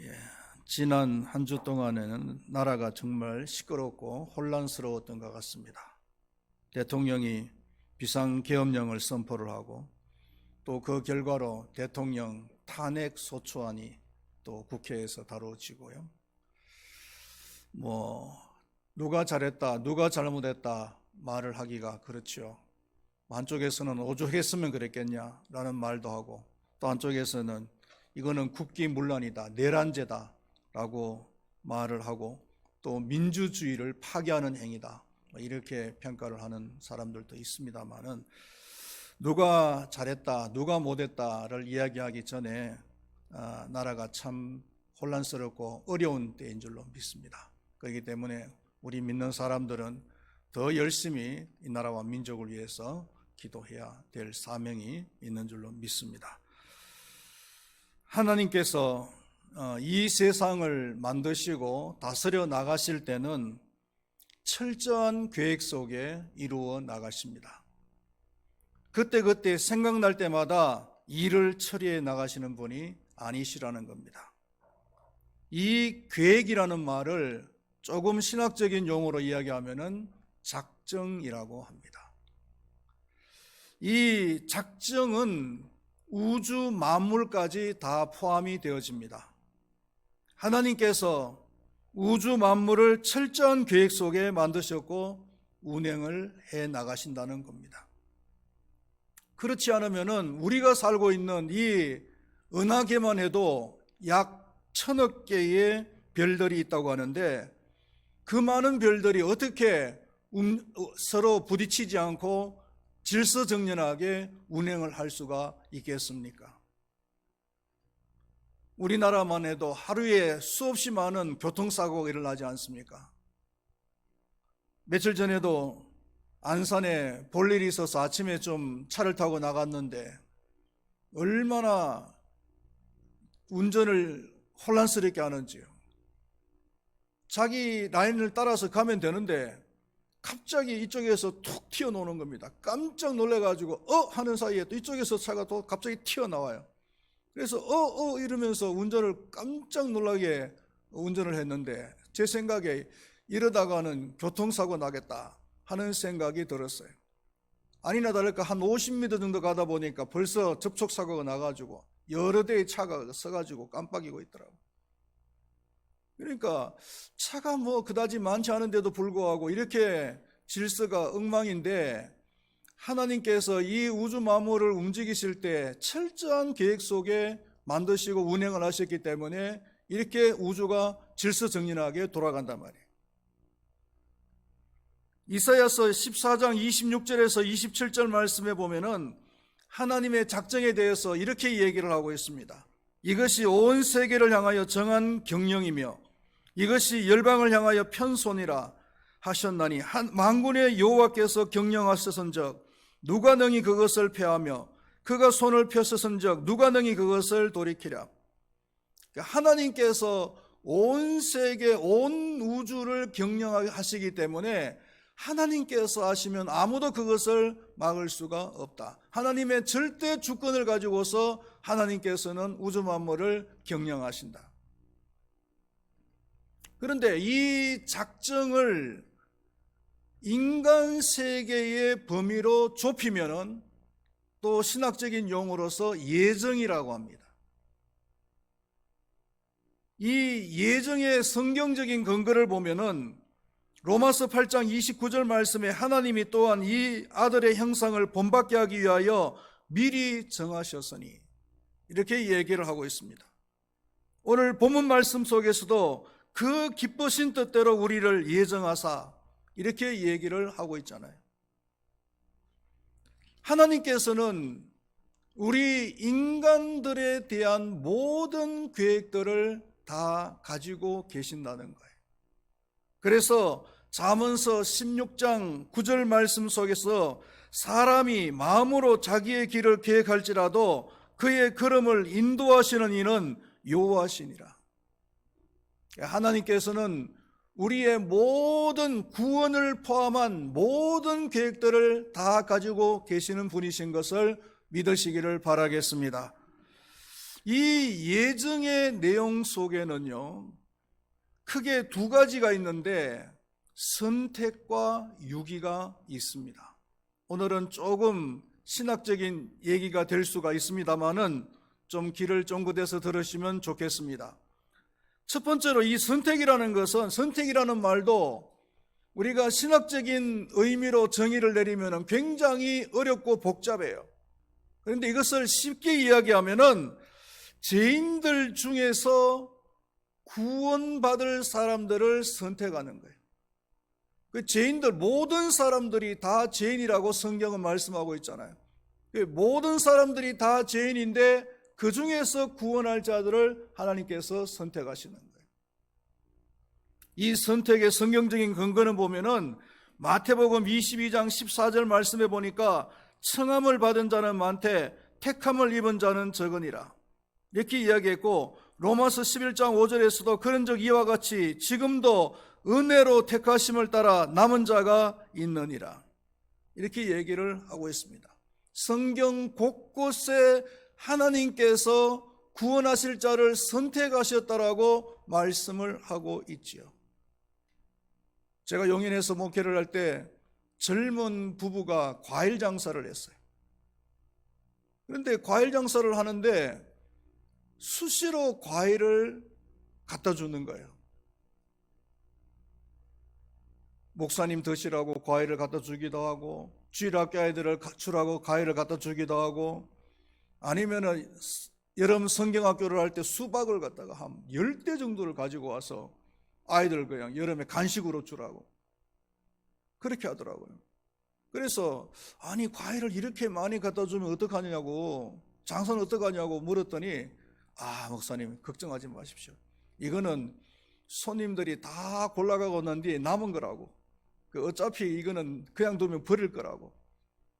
예, 지난 한 주 동안에는 나라가 정말 시끄럽고 혼란스러웠던 것 같습니다. 대통령이 비상계엄령을 선포를 하고 또 그 결과로 대통령 탄핵 소추안이 또 국회에서 다뤄지고요. 누가 잘했다, 누가 잘못했다 말을 하기가 그렇죠. 한쪽에서는 오죽했으면 그랬겠냐라는 말도 하고, 또 한쪽에서는 이거는 국기문란이다, 내란죄다 라고 말을 하고, 또 민주주의를 파괴하는 행위다 이렇게 평가를 하는 사람들도 있습니다만은, 누가 잘했다 누가 못했다를 이야기하기 전에 나라가 참 혼란스럽고 어려운 때인 줄로 믿습니다. 그렇기 때문에 우리 믿는 사람들은 더 열심히 이 나라와 민족을 위해서 기도해야 될 사명이 있는 줄로 믿습니다. 하나님께서 이 세상을 만드시고 다스려 나가실 때는 철저한 계획 속에 이루어 나가십니다. 그때그때 생각날 때마다 일을 처리해 나가시는 분이 아니시라는 겁니다. 이 계획이라는 말을 조금 신학적인 용어로 이야기하면은 작정이라고 합니다. 이 작정은 우주 만물까지 다 포함이 되어집니다. 하나님께서 우주 만물을 철저한 계획 속에 만드셨고 운행을 해 나가신다는 겁니다. 그렇지 않으면은 우리가 살고 있는 이 은하계만 해도 약 1000억 개의 별들이 있다고 하는데, 그 많은 별들이 어떻게 서로 부딪히지 않고 질서정연하게 운행을 할 수가 있겠습니까? 우리나라만 해도 하루에 수없이 많은 교통사고가 일어나지 않습니까? 며칠 전에도 안산에 볼 일이 있어서 아침에 좀 차를 타고 나갔는데 얼마나 운전을 혼란스럽게 하는지요. 자기 라인을 따라서 가면 되는데 갑자기 이쪽에서 툭 튀어나오는 겁니다. 깜짝 놀래가지고 하는 사이에 또 이쪽에서 차가 또 갑자기 튀어나와요. 그래서 이러면서 운전을 깜짝 놀라게 운전을 했는데, 제 생각에 이러다가는 교통사고 나겠다 하는 생각이 들었어요. 아니나 다를까 한 50m 정도 가다 보니까 벌써 접촉사고가 나가지고 여러 대의 차가 서가지고 깜빡이고 있더라고요. 그러니까 차가 그다지 많지 않은데도 불구하고 이렇게 질서가 엉망인데, 하나님께서 이 우주 만물을 움직이실 때 철저한 계획 속에 만드시고 운행을 하셨기 때문에 이렇게 우주가 질서정연하게 돌아간단 말이에요. 이사야서 14장 26절에서 27절 말씀에 보면은 하나님의 작정에 대해서 이렇게 얘기를 하고 있습니다. 이것이 온 세계를 향하여 정한 경영이며 이것이 열방을 향하여 편손이라 하셨나니 만군의 여호와께서 경영하셨은즉 누가 능히 그것을 폐하며 그가 손을 펴셨은즉 누가 능히 그것을 돌이키랴. 하나님께서 온 세계 온 우주를 경영하시기 때문에 하나님께서 하시면 아무도 그것을 막을 수가 없다. 하나님의 절대 주권을 가지고서 하나님께서는 우주 만물을 경영하신다. 그런데 이 작정을 인간 세계의 범위로 좁히면은 또 신학적인 용어로서 예정이라고 합니다. 이 예정의 성경적인 근거를 보면은 로마서 8장 29절 말씀에 하나님이 또한 이 아들의 형상을 본받게 하기 위하여 미리 정하셨으니 이렇게 얘기를 하고 있습니다. 오늘 본문 말씀 속에서도 그 기쁘신 뜻대로 우리를 예정하사 이렇게 얘기를 하고 있잖아요. 하나님께서는 우리 인간들에 대한 모든 계획들을 다 가지고 계신다는 거예요. 그래서 잠언서 16장 9절 말씀 속에서 사람이 마음으로 자기의 길을 계획할지라도 그의 걸음을 인도하시는 이는 여호와시니라. 하나님께서는 우리의 모든 구원을 포함한 모든 계획들을 다 가지고 계시는 분이신 것을 믿으시기를 바라겠습니다. 이 예정의 내용 속에는요, 크게 두 가지가 있는데 선택과 유기가 있습니다. 오늘은 조금 신학적인 얘기가 될 수가 있습니다만은 좀 귀를 쫑긋해서 들으시면 좋겠습니다. 첫 번째로 이 선택이라는 것은, 선택이라는 말도 우리가 신학적인 의미로 정의를 내리면 굉장히 어렵고 복잡해요. 그런데 이것을 쉽게 이야기하면은 죄인들 중에서 구원받을 사람들을 선택하는 거예요. 그 죄인들, 모든 사람들이 다 죄인이라고 성경은 말씀하고 있잖아요. 모든 사람들이 다 죄인인데 그 중에서 구원할 자들을 하나님께서 선택하시는 거예요. 이 선택의 성경적인 근거는 보면은 마태복음 22장 14절 말씀에 보니까 청함을 받은 자는 많되 택함을 입은 자는 적으니라 이렇게 이야기했고, 로마서 11장 5절에서도 그런즉 이와 같이 지금도 은혜로 택하심을 따라 남은 자가 있느니라 이렇게 얘기를 하고 있습니다. 성경 곳곳에 하나님께서 구원하실 자를 선택하셨다라고 말씀을 하고 있지요. 제가 용인에서 목회를 할 때 젊은 부부가 과일 장사를 했어요. 그런데 과일 장사를 하는데 수시로 과일을 갖다 주는 거예요. 목사님 드시라고 과일을 갖다 주기도 하고, 주일학교 아이들을 주라고 과일을 갖다 주기도 하고, 아니면은 여름 성경학교를 할 때 수박을 갖다가 한 10대 정도를 가지고 와서 아이들 그냥 여름에 간식으로 주라고 그렇게 하더라고요. 그래서 아니 과일을 이렇게 많이 갖다 주면 어떡하냐고, 장사는 어떡하냐고 물었더니, 목사님 걱정하지 마십시오. 이거는 손님들이 다 골라가고 난 뒤에 남은 거라고. 어차피 이거는 그냥 두면 버릴 거라고.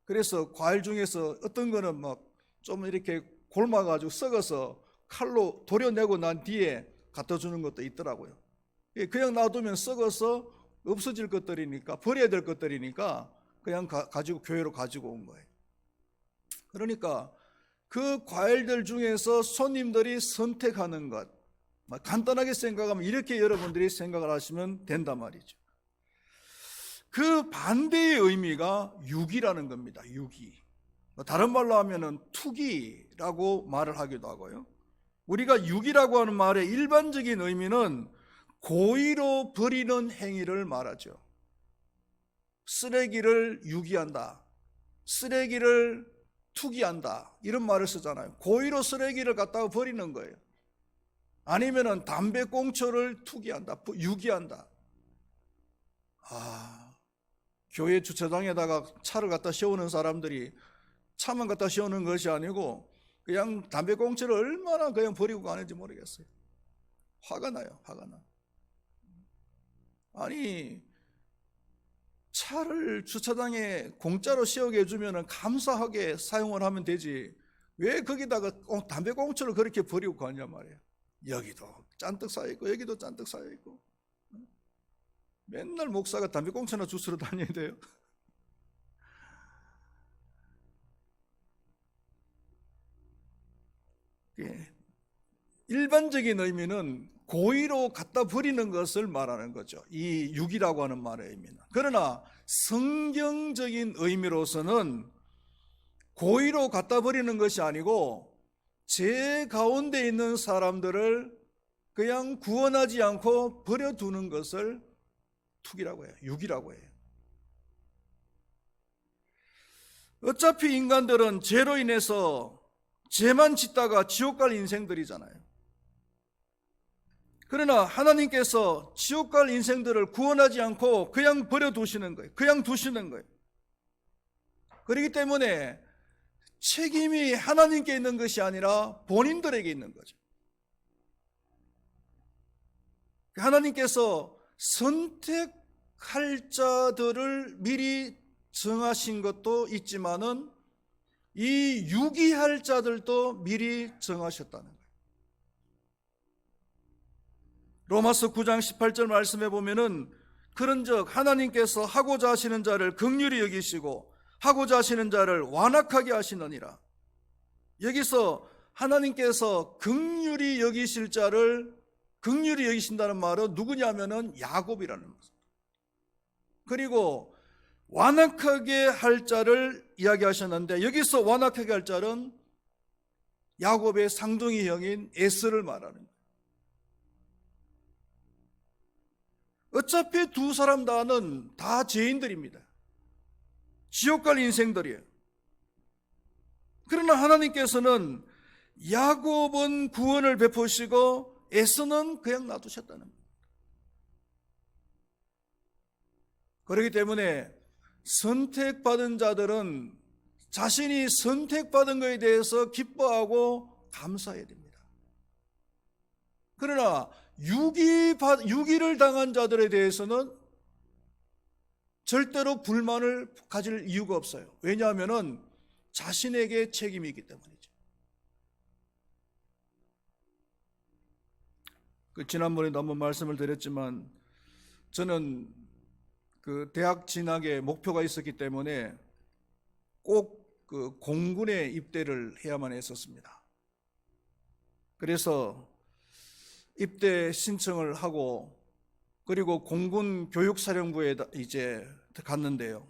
그래서 과일 중에서 어떤 거는 막 좀 이렇게 골마가지고 썩어서 칼로 도려내고 난 뒤에 갖다 주는 것도 있더라고요. 그냥 놔두면 썩어서 없어질 것들이니까, 버려야 될 것들이니까 그냥 가지고 교회로 가지고 온 거예요. 그러니까 그 과일들 중에서 손님들이 선택하는 것, 간단하게 생각하면 이렇게 여러분들이 생각을 하시면 된단 말이죠. 그 반대의 의미가 유기라는 겁니다. 유기. 다른 말로 하면은 투기라고 말을 하기도 하고요. 우리가 유기라고 하는 말의 일반적인 의미는 고의로 버리는 행위를 말하죠. 쓰레기를 유기한다, 쓰레기를 투기한다, 이런 말을 쓰잖아요. 고의로 쓰레기를 갖다가 버리는 거예요. 아니면은 담배꽁초를 투기한다, 유기한다. 교회 주차장에다가 차를 갖다 세우는 사람들이 차만 갖다 세우는 것이 아니고 그냥 담배꽁초를 얼마나 그냥 버리고 가는지 모르겠어요. 화가 나요, 화가 나. 아니 차를 주차장에 공짜로 세우게 해주면 감사하게 사용을 하면 되지, 왜 거기다가 담배꽁초를 그렇게 버리고 가냐 말이에요. 여기도 잔뜩 쌓여있고 여기도 잔뜩 쌓여있고, 맨날 목사가 담배꽁초나 주스러 다녀야 돼요. 일반적인 의미는 고의로 갖다 버리는 것을 말하는 거죠. 이 유기라고 하는 말의 의미는. 그러나 성경적인 의미로서는 고의로 갖다 버리는 것이 아니고 죄 가운데 있는 사람들을 그냥 구원하지 않고 버려두는 것을 투기라고 해요. 유기라고 해요. 어차피 인간들은 죄로 인해서 죄만 짓다가 지옥 갈 인생들이잖아요. 그러나 하나님께서 지옥 갈 인생들을 구원하지 않고 그냥 버려두시는 거예요. 그냥 두시는 거예요. 그렇기 때문에 책임이 하나님께 있는 것이 아니라 본인들에게 있는 거죠. 하나님께서 선택할 자들을 미리 정하신 것도 있지만은 이 유기할 자들도 미리 정하셨다는 거예요. 로마서 9장 18절 말씀해 보면은 그런즉 하나님께서 하고자 하시는 자를 긍휼히 여기시고 하고자 하시는 자를 완악하게 하시느니라. 여기서 하나님께서 긍휼히 여기실 자를 긍휼히 여기신다는 말은 누구냐면은 야곱이라는 거죠. 그리고 완악하게 할 자를 이야기하셨는데 여기서 완악하게 할 자는 야곱의 쌍둥이 형인 에스를 말하는 거예요. 어차피 두 사람 다는 다 죄인들입니다. 지옥 갈 인생들이에요. 그러나 하나님께서는 야곱은 구원을 베푸시고 에서는 그냥 놔두셨다는 거예요. 그렇기 때문에 선택받은 자들은 자신이 선택받은 것에 대해서 기뻐하고 감사해야 됩니다. 그러나 유기를 당한 자들에 대해서는 절대로 불만을 가질 이유가 없어요. 왜냐하면 자신에게 책임이 있기 때문이죠. 지난번에도 한번 말씀을 드렸지만 저는 그 대학 진학에 목표가 있었기 때문에 꼭 그 공군에 입대를 해야만 했었습니다. 그래서 입대 신청을 하고 그리고 공군 교육사령부에 이제 갔는데요.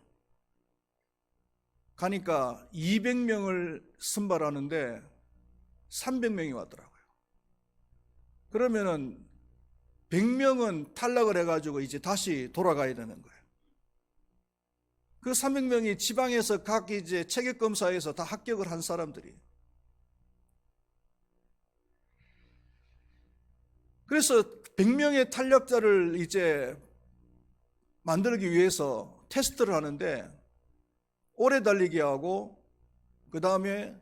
가니까 200명을 선발하는데 300명이 왔더라고요. 그러면은 100명은 탈락을 해가지고 이제 다시 돌아가야 되는 거예요. 그 300명이 지방에서 각 이제 체격검사에서 다 합격을 한 사람들이. 그래서 100명의 탈락자를 이제 만들기 위해서 테스트를 하는데 오래 달리기 하고 그 다음에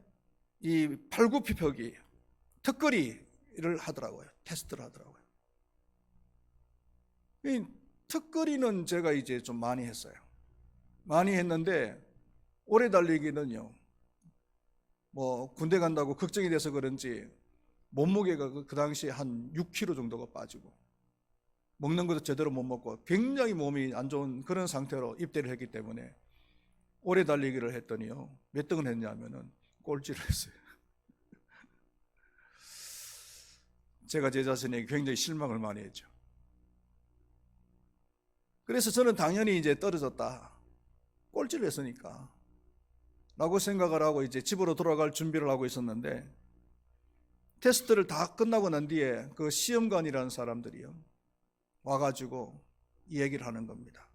이 팔굽혀펴기, 턱걸이를 하더라고요. 테스트를 하더라고요. 이 턱걸이는 제가 이제 좀 많이 했어요. 많이 했는데 오래 달리기는요. 뭐 군대 간다고 걱정이 돼서 그런지 몸무게가 그 당시에 한 6kg 정도가 빠지고 먹는 것도 제대로 못 먹고 굉장히 몸이 안 좋은 그런 상태로 입대를 했기 때문에 오래 달리기를 했더니요. 몇 등을 했냐면은 꼴찌를 했어요. 제가 제 자신에게 굉장히 실망을 많이 했죠. 그래서 저는 당연히 이제 떨어졌다. 꼴찌를 했으니까. 라고 생각을 하고 이제 집으로 돌아갈 준비를 하고 있었는데 테스트를 다 끝나고 난 뒤에 그 시험관이라는 사람들이요. 와가지고 이 얘기를 하는 겁니다.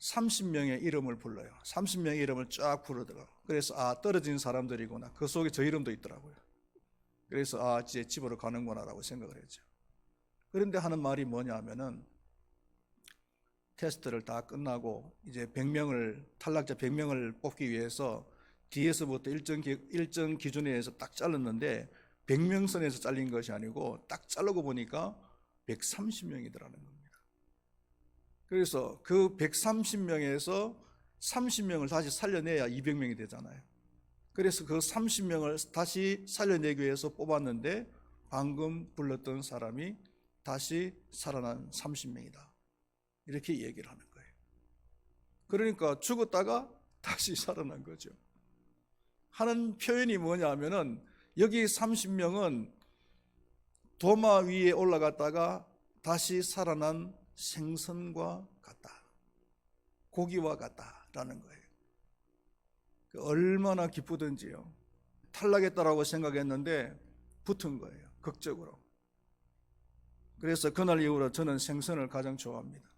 30명의 이름을 불러요. 30명의 이름을 쫙 부르더라고요. 그래서 떨어진 사람들이구나. 그 속에 저 이름도 있더라고요. 그래서 이제 집으로 가는구나 라고 생각을 했죠. 그런데 하는 말이 뭐냐 하면은 테스트를 다 끝나고 이제 100명을 탈락자 100명을 뽑기 위해서 뒤에서부터 일정 기준에 의해서 딱 잘랐는데 100명 선에서 잘린 것이 아니고 딱 자르고 보니까 130명이더라는 겁니다. 그래서 그 130명에서 30명을 다시 살려내야 200명이 되잖아요. 그래서 그 30명을 다시 살려내기 위해서 뽑았는데 방금 불렀던 사람이 다시 살아난 30명이다. 이렇게 얘기를 하는 거예요. 그러니까 죽었다가 다시 살아난 거죠. 하는 표현이 뭐냐 하면은 여기 30명은 도마 위에 올라갔다가 다시 살아난 생선과 같다. 고기와 같다라는 거예요. 얼마나 기쁘든지요. 탈락했다라고 생각했는데 붙은 거예요. 극적으로. 그래서 그날 이후로 저는 생선을 가장 좋아합니다.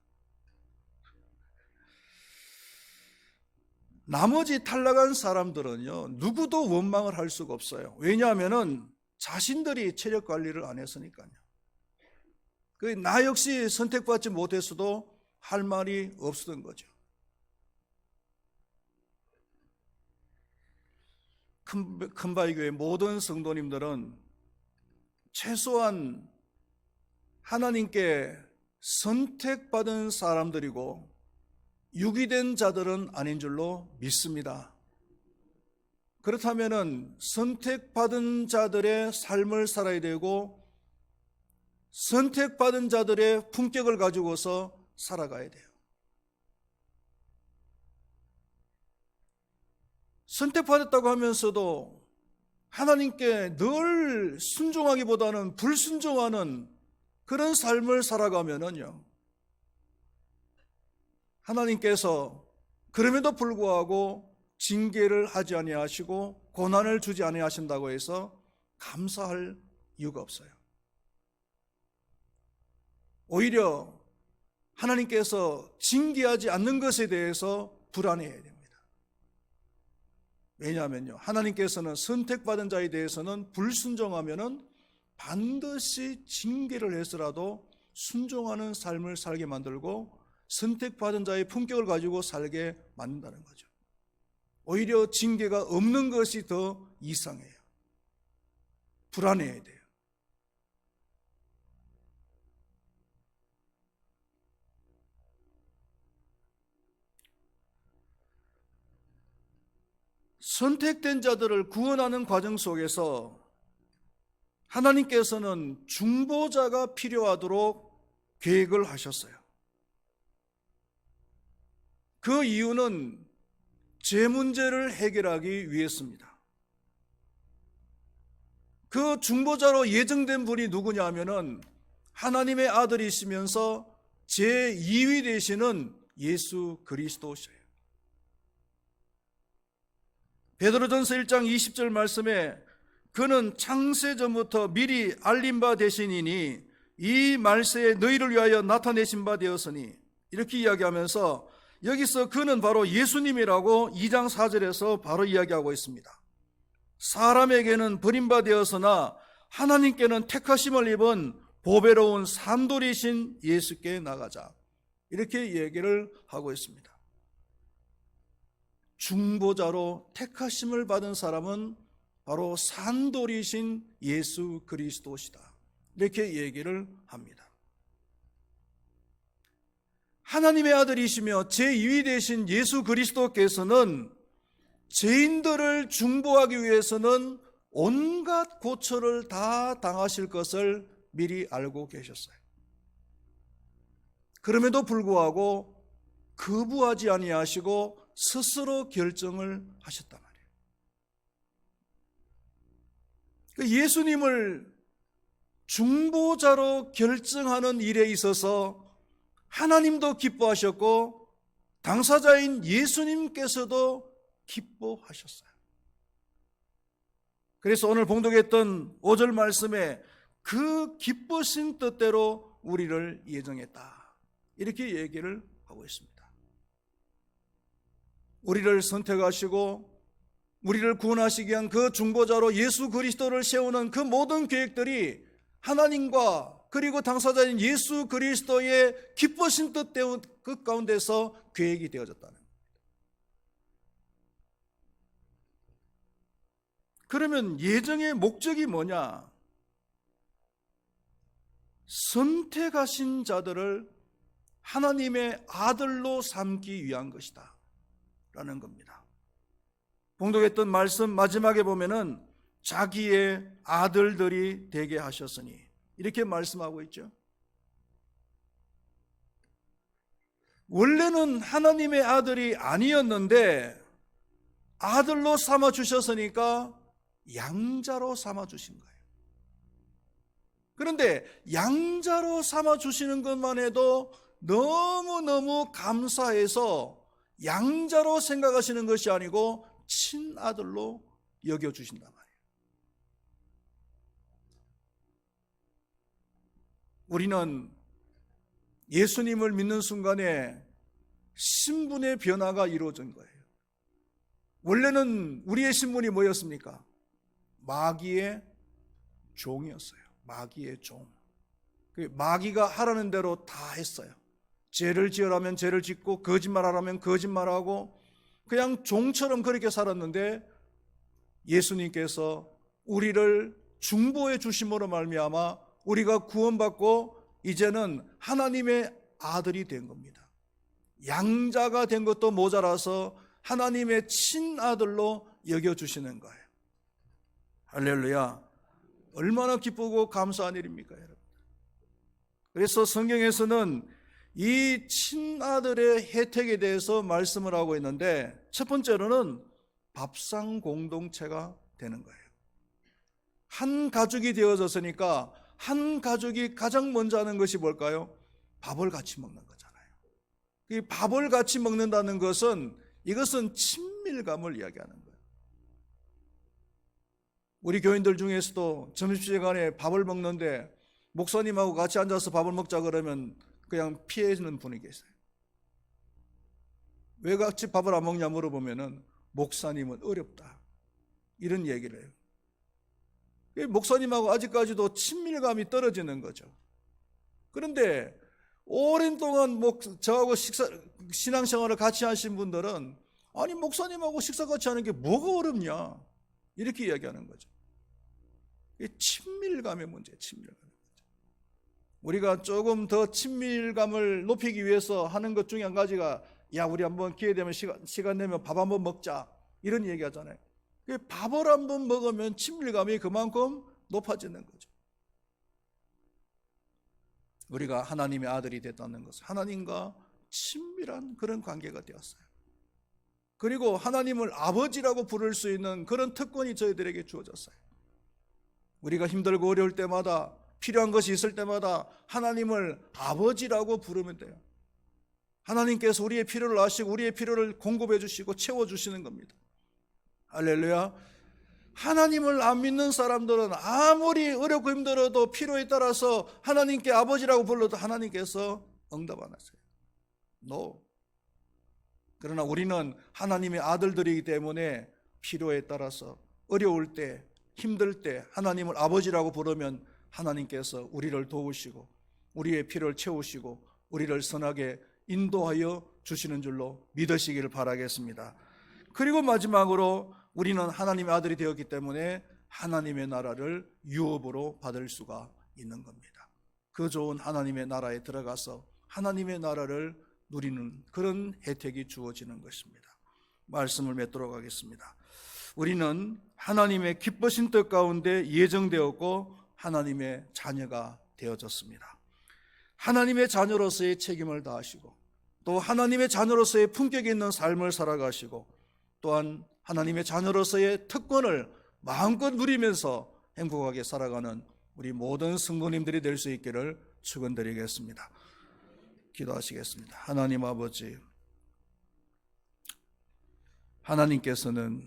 나머지 탈락한 사람들은요, 누구도 원망을 할 수가 없어요. 왜냐하면은 자신들이 체력 관리를 안 했으니까요. 나 역시 선택받지 못했어도 할 말이 없었던 거죠. 큰바위교회 모든 성도님들은 최소한 하나님께 선택받은 사람들이고 유기된 자들은 아닌 줄로 믿습니다. 그렇다면 선택받은 자들의 삶을 살아야 되고 선택받은 자들의 품격을 가지고서 살아가야 돼요. 선택받았다고 하면서도 하나님께 늘 순종하기보다는 불순종하는 그런 삶을 살아가면은요, 하나님께서 그럼에도 불구하고 징계를 하지 아니하시고 고난을 주지 아니하신다고 해서 감사할 이유가 없어요. 오히려 하나님께서 징계하지 않는 것에 대해서 불안해해야 됩니다. 왜냐하면요, 하나님께서는 선택받은 자에 대해서는 불순종하면은 반드시 징계를 해서라도 순종하는 삶을 살게 만들고 선택받은 자의 품격을 가지고 살게 만든다는 거죠. 오히려 징계가 없는 것이 더 이상해요. 불안해야 돼요. 선택된 자들을 구원하는 과정 속에서 하나님께서는 중보자가 필요하도록 계획을 하셨어요. 그 이유는 제 문제를 해결하기 위해서입니다. 그 중보자로 예정된 분이 누구냐 하면은 하나님의 아들이시면서 제2위 되시는 예수 그리스도시예요. 베드로전서 1장 20절 말씀에 그는 창세 전부터 미리 알린 바 되시니니 이 말세에 너희를 위하여 나타내신 바 되었으니, 이렇게 이야기하면서 여기서 그는 바로 예수님이라고 2장 4절에서 바로 이야기하고 있습니다. 사람에게는 버림받았으나 하나님께는 택하심을 입은 보배로운 산돌이신 예수께 나가자, 이렇게 얘기를 하고 있습니다. 중보자로 택하심을 받은 사람은 바로 산돌이신 예수 그리스도시다, 이렇게 얘기를 합니다. 하나님의 아들이시며 제2위 되신 예수 그리스도께서는 죄인들을 중보하기 위해서는 온갖 고초를 다 당하실 것을 미리 알고 계셨어요. 그럼에도 불구하고 거부하지 아니하시고 스스로 결정을 하셨단 말이에요. 예수님을 중보자로 결정하는 일에 있어서 하나님도 기뻐하셨고 당사자인 예수님께서도 기뻐하셨어요. 그래서 오늘 봉독했던 5절 말씀에 그 기쁘신 뜻대로 우리를 예정했다, 이렇게 얘기를 하고 있습니다. 우리를 선택하시고 우리를 구원하시기 위한 그 중보자로 예수 그리스도를 세우는 그 모든 계획들이 하나님과 그리고 당사자인 예수 그리스도의 기쁘신 뜻 그 가운데서 계획이 되어졌다는 겁니다. 그러면 예정의 목적이 뭐냐? 선택하신 자들을 하나님의 아들로 삼기 위한 것이다 라는 겁니다. 봉독했던 말씀 마지막에 보면은 자기의 아들들이 되게 하셨으니, 이렇게 말씀하고 있죠. 원래는 하나님의 아들이 아니었는데 아들로 삼아 주셨으니까 양자로 삼아 주신 거예요. 그런데 양자로 삼아 주시는 것만 해도 너무너무 감사해서 양자로 생각하시는 것이 아니고 친아들로 여겨주신단 말이에요. 우리는 예수님을 믿는 순간에 신분의 변화가 이루어진 거예요. 원래는 우리의 신분이 뭐였습니까? 마귀의 종이었어요. 마귀의 종. 마귀가 하라는 대로 다 했어요. 죄를 지으라면 죄를 짓고 거짓말하라면 거짓말하고 그냥 종처럼 그렇게 살았는데 예수님께서 우리를 중보해 주심으로 말미암아 우리가 구원받고 이제는 하나님의 아들이 된 겁니다. 양자가 된 것도 모자라서 하나님의 친아들로 여겨주시는 거예요. 할렐루야. 얼마나 기쁘고 감사한 일입니까, 여러분? 그래서 성경에서는 이 친아들의 혜택에 대해서 말씀을 하고 있는데, 첫 번째로는 밥상 공동체가 되는 거예요. 한 가족이 되어졌으니까 한 가족이 가장 먼저 하는 것이 뭘까요? 밥을 같이 먹는 거잖아요. 이 밥을 같이 먹는다는 것은 이것은 친밀감을 이야기하는 거예요. 우리 교인들 중에서도 점심시간에 밥을 먹는데 목사님하고 같이 앉아서 밥을 먹자 그러면 그냥 피해지는 분이 계세요. 왜 같이 밥을 안 먹냐 물어보면은 목사님은 어렵다, 이런 얘기를 해요. 목사님하고 아직까지도 친밀감이 떨어지는 거죠. 그런데 오랜 동안 저하고 신앙생활을 같이 하신 분들은 아니 목사님하고 식사 같이 하는 게 뭐가 어렵냐, 이렇게 이야기하는 거죠. 친밀감의 문제예요. 친밀감의 문제. 우리가 조금 더 친밀감을 높이기 위해서 하는 것 중에 한 가지가 야 우리 한번 기회 되면 시간 내면 밥 한번 먹자, 이런 얘기 하잖아요. 밥을 한번 먹으면 친밀감이 그만큼 높아지는 거죠. 우리가 하나님의 아들이 됐다는 것은 하나님과 친밀한 그런 관계가 되었어요. 그리고 하나님을 아버지라고 부를 수 있는 그런 특권이 저희들에게 주어졌어요. 우리가 힘들고 어려울 때마다, 필요한 것이 있을 때마다 하나님을 아버지라고 부르면 돼요. 하나님께서 우리의 필요를 아시고 우리의 필요를 공급해 주시고 채워주시는 겁니다. 할렐루야. 하나님을 안 믿는 사람들은 아무리 어렵고 힘들어도 필요에 따라서 하나님께 아버지라고 불러도 하나님께서 응답 안 하세요. No. 그러나 우리는 하나님의 아들들이기 때문에 필요에 따라서 어려울 때, 힘들 때 하나님을 아버지라고 부르면 하나님께서 우리를 도우시고 우리의 필요를 채우시고 우리를 선하게 인도하여 주시는 줄로 믿으시기를 바라겠습니다. 그리고 마지막으로 우리는 하나님의 아들이 되었기 때문에 하나님의 나라를 유업으로 받을 수가 있는 겁니다. 그 좋은 하나님의 나라에 들어가서 하나님의 나라를 누리는 그런 혜택이 주어지는 것입니다. 말씀을 맺도록 하겠습니다. 우리는 하나님의 기쁘신 뜻 가운데 예정되었고 하나님의 자녀가 되어졌습니다. 하나님의 자녀로서의 책임을 다하시고 또 하나님의 자녀로서의 품격 있는 삶을 살아가시고 또한 하나님의 자녀로서의 특권을 마음껏 누리면서 행복하게 살아가는 우리 모든 성도님들이 될 수 있기를 축원드리겠습니다. 기도하시겠습니다. 하나님 아버지, 하나님께서는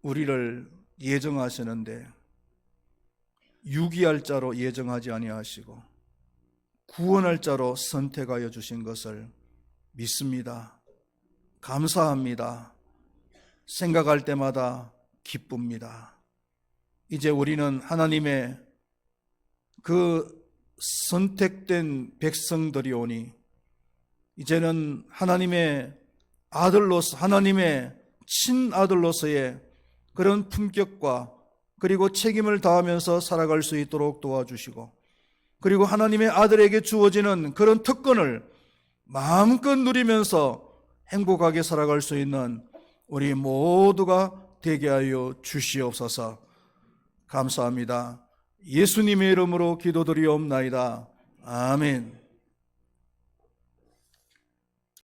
우리를 예정하시는데 유기할 자로 예정하지 아니하시고 구원할 자로 선택하여 주신 것을 믿습니다. 감사합니다. 생각할 때마다 기쁩니다. 이제 우리는 하나님의 그 선택된 백성들이오니 이제는 하나님의 아들로서, 하나님의 친아들로서의 그런 품격과 그리고 책임을 다하면서 살아갈 수 있도록 도와주시고 그리고 하나님의 아들에게 주어지는 그런 특권을 마음껏 누리면서 행복하게 살아갈 수 있는 우리 모두가 되게 하여 주시옵소서. 감사합니다. 예수님의 이름으로 기도드리옵나이다. 아멘.